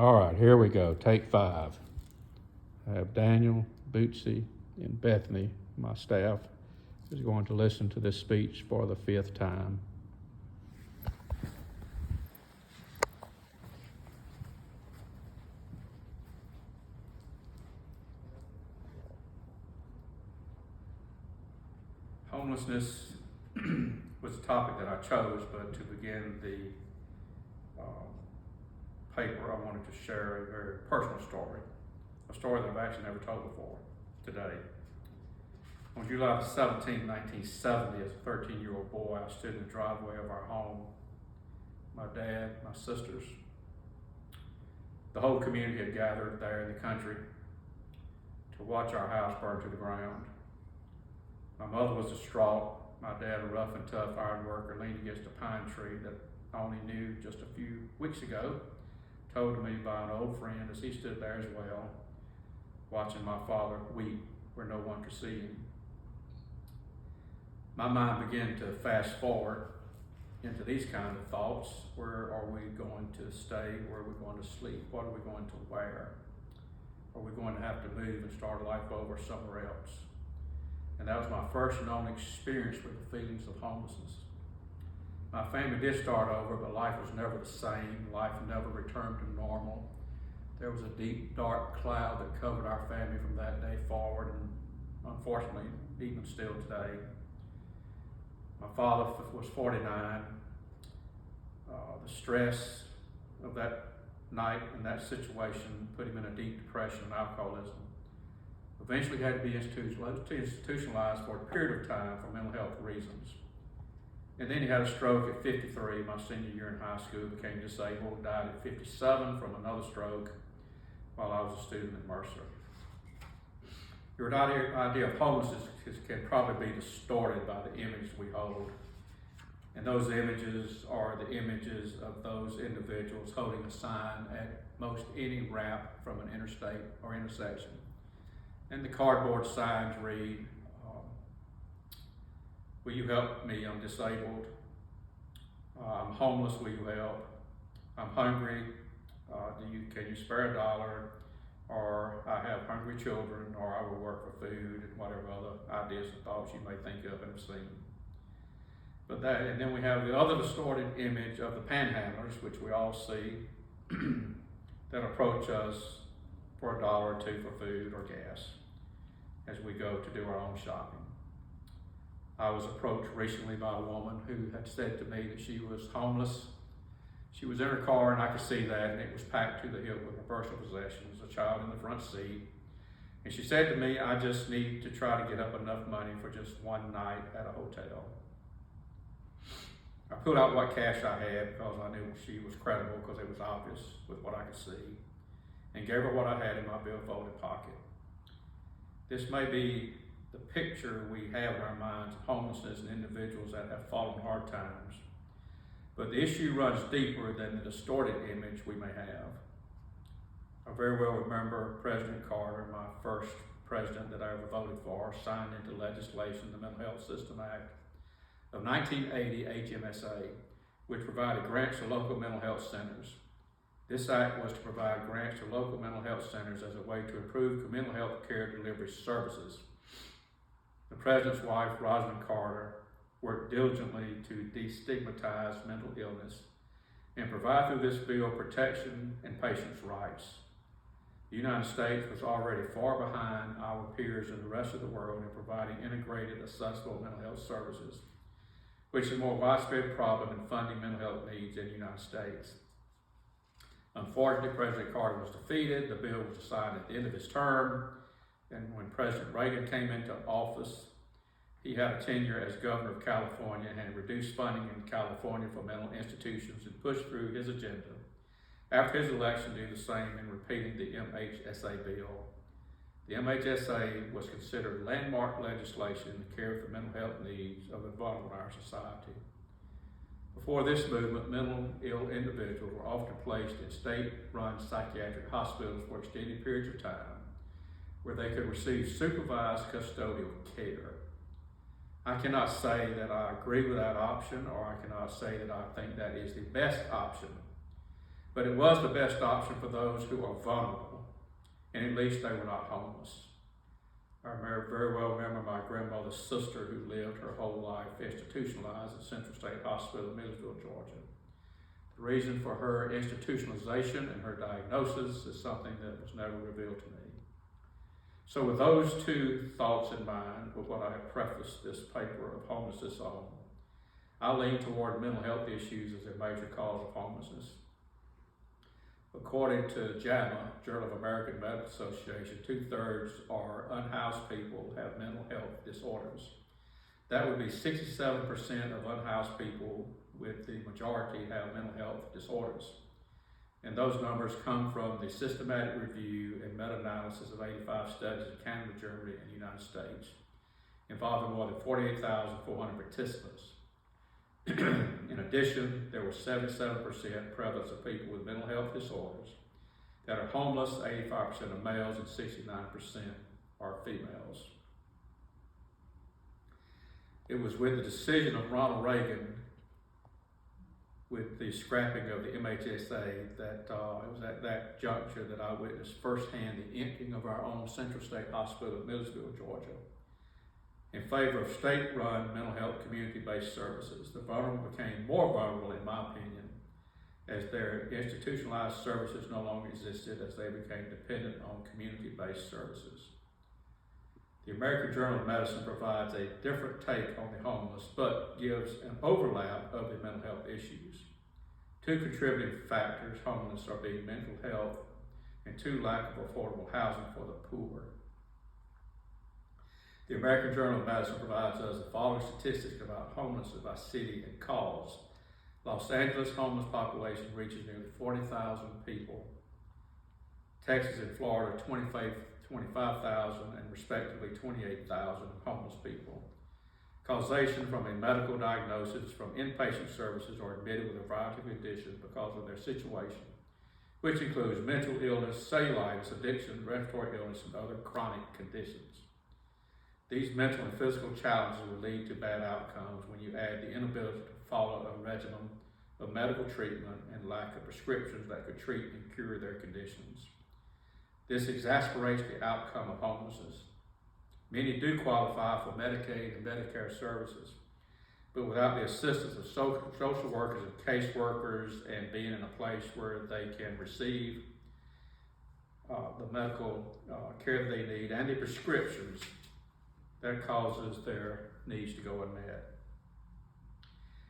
All right, here we go. Take 5. I have Daniel, Bootsy, and Bethany, my staff, is going to listen to this speech for the 5th time. Homelessness was a topic that I chose, but to begin the paper, I wanted to share a very personal story, a story that I've actually never told before today. On July 17, 1970, as a 13-year-old boy, I stood in the driveway of our home. My dad, my sisters, the whole community had gathered there in the country to watch our house burn to the ground. My mother was distraught. My dad, a rough and tough iron worker, leaned against a pine tree that I only knew just a few weeks ago, told to me by an old friend as he stood there as well, watching my father weep where no one could see him. My mind began to fast forward into these kind of thoughts. Where are we going to stay? Where are we going to sleep? What are we going to wear? Are we going to have to move and start life over somewhere else? And that was my first known experience with the feelings of homelessness. My family did start over, but life was never the same. Life never returned to normal. There was a deep, dark cloud that covered our family from that day forward, and unfortunately, even still today. My father was 49. The stress of that night and that situation put him in a deep depression and alcoholism. Eventually had to be institutionalized for a period of time for mental health reasons. And then he had a stroke at 53, my senior year in high school, became disabled, died at 57 from another stroke while I was a student at Mercer. Your idea of homelessness can probably be distorted by the image we hold. And those images are the images of those individuals holding a sign at most any ramp from an interstate or intersection. And the cardboard signs read, will you help me? I'm disabled. I'm homeless. Will you help? I'm hungry. Can you spare $1? Or I have hungry children, or I will work for food, and whatever other ideas and thoughts you may think of and have seen. But and then we have the other distorted image of the panhandlers, which we all see, that approach us for $1 or $2 for food or gas as we go to do our own shopping. I was approached recently by a woman who had said to me that she was homeless. She was in her car, and I could see that, and it was packed to the hilt with her personal possessions, a child in the front seat. And she said to me, I just need to try to get up enough money for just one night at a hotel. I pulled out what cash I had because I knew she was credible, because it was obvious with what I could see, and gave her what I had in my billfolded pocket. This may be the picture we have in our minds of homelessness and individuals that have fallen hard times. But the issue runs deeper than the distorted image we may have. I very well remember President Carter, my first president that I ever voted for, signed into legislation the Mental Health System Act of 1980, HMSA, which provided grants to local mental health centers. This act was to provide grants to local mental health centers as a way to improve mental health care delivery services. The president's wife, Rosalynn Carter, worked diligently to destigmatize mental illness and provide through this bill protection and patients' rights. The United States was already far behind our peers in the rest of the world in providing integrated, accessible mental health services, which is a more widespread problem in funding mental health needs in the United States. Unfortunately, President Carter was defeated. The bill was signed at the end of his term, and when President Reagan came into office, he had a tenure as governor of California and had reduced funding in California for mental institutions and pushed through his agenda. After his election, did the same in repealing the MHSA bill. The MHSA was considered landmark legislation in the care of the mental health needs of the vulnerable in our society. Before this movement, mentally ill individuals were often placed in state-run psychiatric hospitals for extended periods of time, where they could receive supervised custodial care. I cannot say that I agree with that option, or I cannot say that I think that is the best option. but it was the best option for those who are vulnerable, and at least they were not homeless. I very well remember my grandmother's sister who lived her whole life institutionalized at Central State Hospital in Millersville, Georgia. The reason for her institutionalization and her diagnosis is something that was never revealed to me. So with those two thoughts in mind, with what I have prefaced this paper of homelessness on, I lean toward mental health issues as a major cause of homelessness. According to JAMA, Journal of American Medical Association, 2/3 are unhoused people have mental health disorders. That would be 67% of unhoused people, with the majority have mental health disorders. And those numbers come from the systematic review and meta-analysis of 85 studies in Canada, Germany, and the United States, involving more than 48,400 participants. In addition, there was 77% prevalence of people with mental health disorders that are homeless. 85% are males and 69% are females. It was with the decision of Ronald Reagan, with the scrapping of the MHSA, that it was at that juncture that I witnessed firsthand the emptying of our own Central State Hospital in Millersville, Georgia, in favor of state-run mental health community-based services. The vulnerable became more vulnerable, in my opinion, as their institutionalized services no longer existed, as they became dependent on community-based services. The American Journal of Medicine provides a different take on the homeless, but gives an overlap of the mental health issues. Two contributing factors homelessness are being mental health, and two, lack of affordable housing for the poor. The American Journal of Medicine provides us the following statistics about homelessness by city and cause. Los Angeles homeless population reaches nearly 40,000 people. Texas and Florida, 25,000 and respectively 28,000 homeless people. Causation from a medical diagnosis from inpatient services or admitted with a variety of conditions because of their situation, which includes mental illness, cellulitis, addiction, respiratory illness, and other chronic conditions. These mental and physical challenges will lead to bad outcomes when you add the inability to follow a regimen of medical treatment and lack of prescriptions that could treat and cure their conditions. This exasperates the outcome of homelessness. Many do qualify for Medicaid and Medicare services, but without the assistance of social workers and caseworkers and being in a place where they can receive the medical care they need and the prescriptions, that causes their needs to go unmet.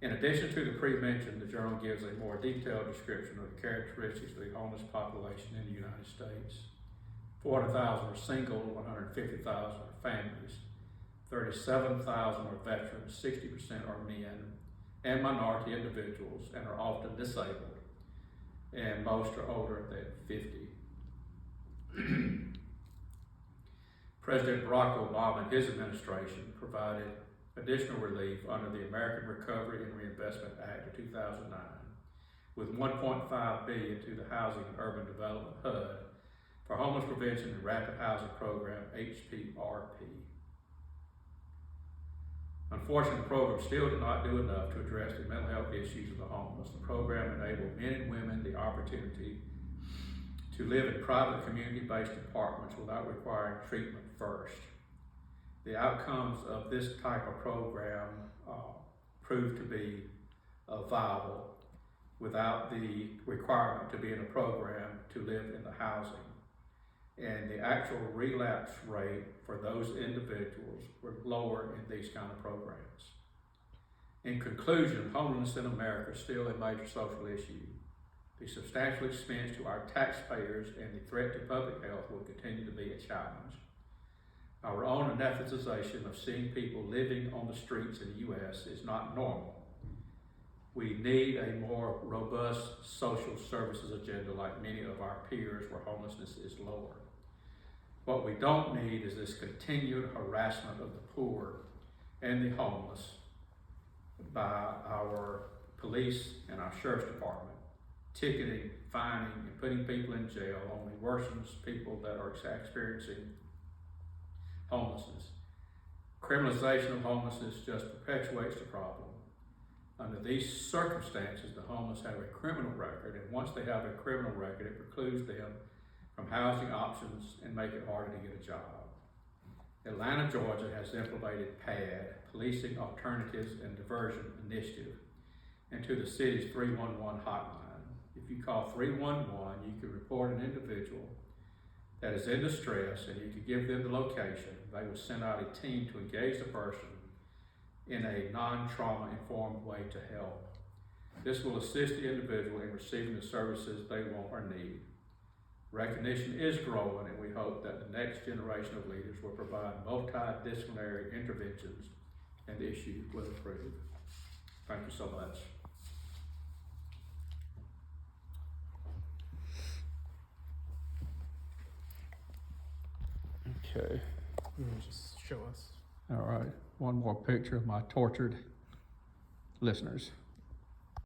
In addition to the pre-mentioned, the journal gives a more detailed description of the characteristics of the homeless population in the United States. 400,000 are single, 150,000 are families, 37,000 are veterans, 60% are men and minority individuals and are often disabled, and most are older than 50. President Barack Obama and his administration provided additional relief under the American Recovery and Reinvestment Act of 2009 with $1.5 billion to the Housing and Urban Development HUD for Homeless Prevention and Rapid Housing Program, HPRP. Unfortunately, the program still did not do enough to address the mental health issues of the homeless. The program enabled men and women the opportunity to live in private community-based apartments without requiring treatment first. The outcomes of this type of program proved to be viable without the requirement to be in a program to live in the housing. And the actual relapse rate for those individuals were lower in these kind of programs. In conclusion, homelessness in America is still a major social issue. The substantial expense to our taxpayers and the threat to public health will continue to be a challenge. Our own anesthetization of seeing people living on the streets in the U.S. is not normal. We need a more robust social services agenda like many of our peers where homelessness is lower. What we don't need is this continued harassment of the poor and the homeless by our police and our sheriff's department. Ticketing, fining, and putting people in jail only worsens people that are experiencing homelessness. Criminalization of homelessness just perpetuates the problem. Under these circumstances, the homeless have a criminal record, and once they have a criminal record, it precludes them from housing options and make it harder to get a job. Atlanta, Georgia has implemented PAD, Policing Alternatives and Diversion Initiative, into the city's 311 hotline. If you call 311, you can report an individual that is in distress, and you can give them the location. They will send out a team to engage the person in a non-trauma informed way to help. This will assist the individual in receiving the services they want or need. Recognition is growing, and we hope that the next generation of leaders will provide multidisciplinary interventions and the issue will improve. Thank you so much. Okay. You can just show us. All right. One more picture of my tortured listeners.